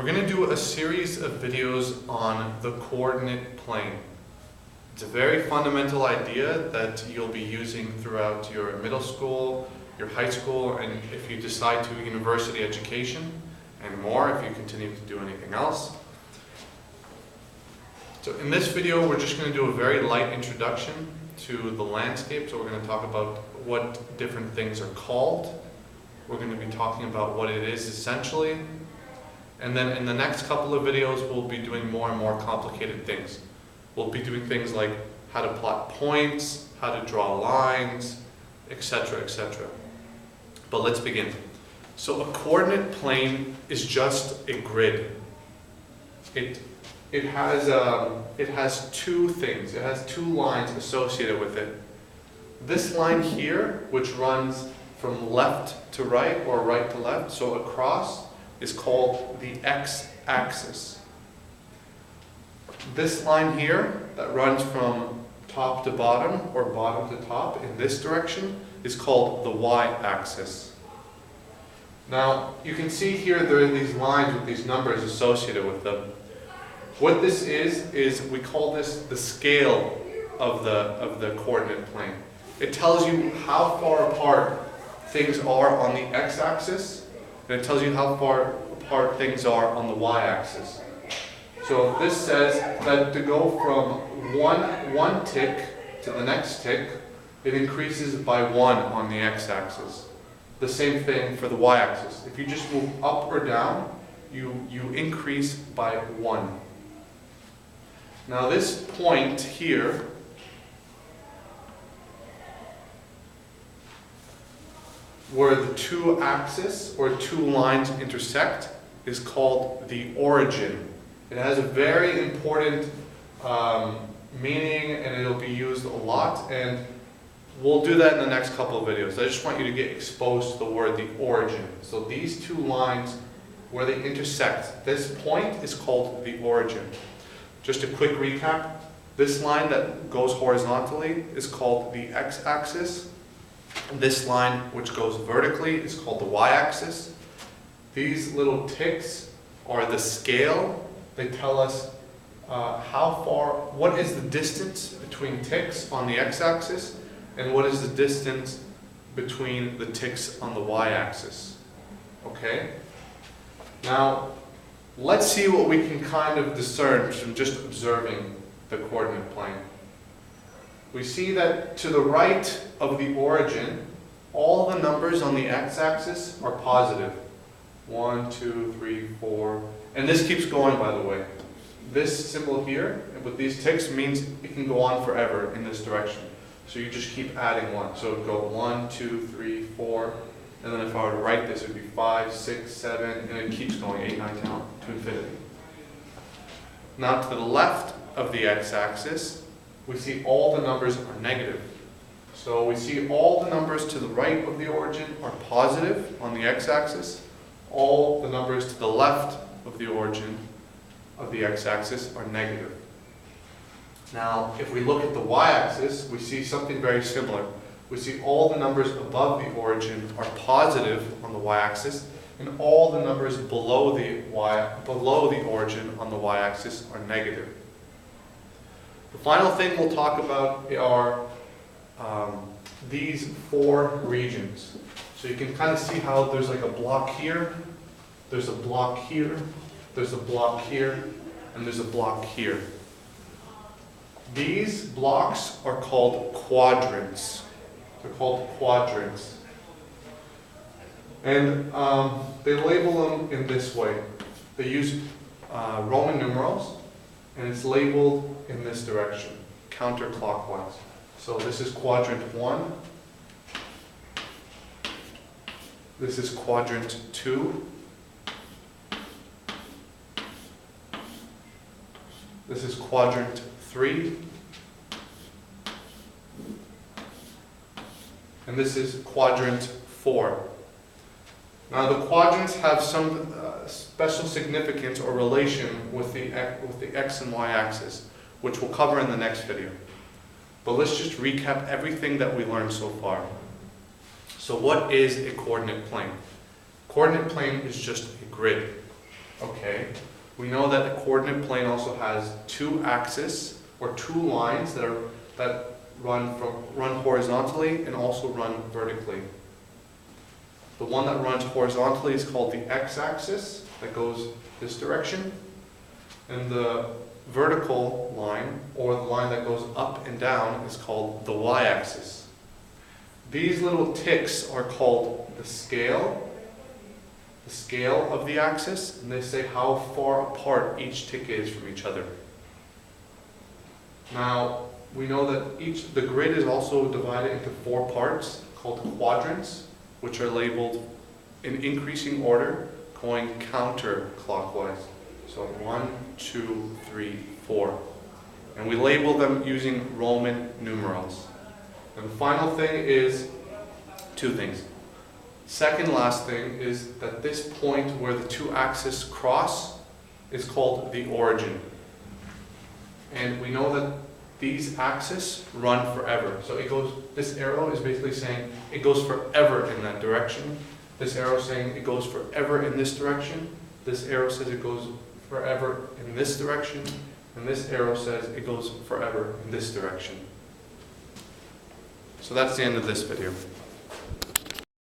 We're going to do a series of videos on the coordinate plane. It's a very fundamental idea that you'll be using throughout your middle school, your high school, and if you decide to university education, and more if you continue to do anything else. So in this video, we're just going to do a very light introduction to the landscape. So we're going to talk about what different things are called. We're going to be talking about what it is essentially. And then in the next couple of videos, we'll be doing more and more complicated things. We'll be doing things like how to plot points, how to draw lines, etc., etc. But let's begin. So a coordinate plane is just a grid. It has two things. It has two lines associated with it. This line here, which runs from left to right or right to left, so across, is called the x-axis. This line here that runs from top to bottom or bottom to top in this direction is called the y-axis. Now you can see here there are these lines with these numbers associated with them. What this is we call this the scale of the coordinate plane. It tells you how far apart things are on the x-axis, and it tells you how far apart things are on the y-axis. So this says that to go from one tick to the next tick, it increases by 1 on the x-axis. The same thing for the y-axis. If you just move up or down, you increase by 1. Now this point here where the two axes or two lines intersect is called the origin. It has a very important meaning and it'll be used a lot, and we'll do that in the next couple of videos. I just want you to get exposed to the word the origin. So these two lines where they intersect, this point is called the origin. Just a quick recap, this line that goes horizontally is called the x-axis. This line, which goes vertically, is called the y-axis. These little ticks are the scale. They tell us what is the distance between ticks on the x-axis and what is the distance between the ticks on the y-axis. Okay? Now, let's see what we can kind of discern from just observing the coordinate plane. We see that to the right of the origin, all the numbers on the x-axis are positive. 1, 2, 3, 4, and this keeps going, by the way. This symbol here, with these ticks, means it can go on forever in this direction. So you just keep adding 1. So it would go 1, 2, 3, 4, and then if I were to write this, it would be 5, 6, 7, and it keeps going 8, 9, 10 to infinity. Now to the left of the x-axis, we see all the numbers are negative. So we see all the numbers to the right of the origin are positive on the x-axis. All the numbers to the left of the origin of the x-axis are negative. Now, if we look at the y-axis, we see something very similar. We see all the numbers above the origin are positive on the y-axis, and all the numbers below the origin on the y-axis are negative. The final thing we'll talk about are these 4 regions. So you can kind of see how there's like a block here, there's a block here, there's a block here, and there's a block here. These blocks are called quadrants. They're called quadrants. And they label them in this way. They use Roman numerals, and it's labeled in this direction, counterclockwise. So this is quadrant 1. This is quadrant 2. This is quadrant 3. And this is quadrant 4. Now the quadrants have some special significance or relation with the x and y axis, which we'll cover in the next video. But let's just recap everything that we learned so far. So what is a coordinate plane? Coordinate plane is just a grid. Okay, we know that the coordinate plane also has two axes or two lines that run horizontally and also run vertically. The one that runs horizontally is called the x-axis, that goes this direction, and the vertical line, or the line that goes up and down, is called the y-axis. These little ticks are called the scale of the axis, and they say how far apart each tick is from each other. Now, we know that the grid is also divided into 4 parts called quadrants, which are labeled in increasing order, going counterclockwise. So 1, 2, 3, 4. And we label them using Roman numerals. And the final thing is 2 things. Second last thing is that this point where the 2 axes cross is called the origin. And we know that these axes run forever. So this arrow is basically saying it goes forever in that direction. This arrow is saying it goes forever in this direction. This arrow says it goes forever in this direction. And this arrow says it goes forever in this direction. So that's the end of this video.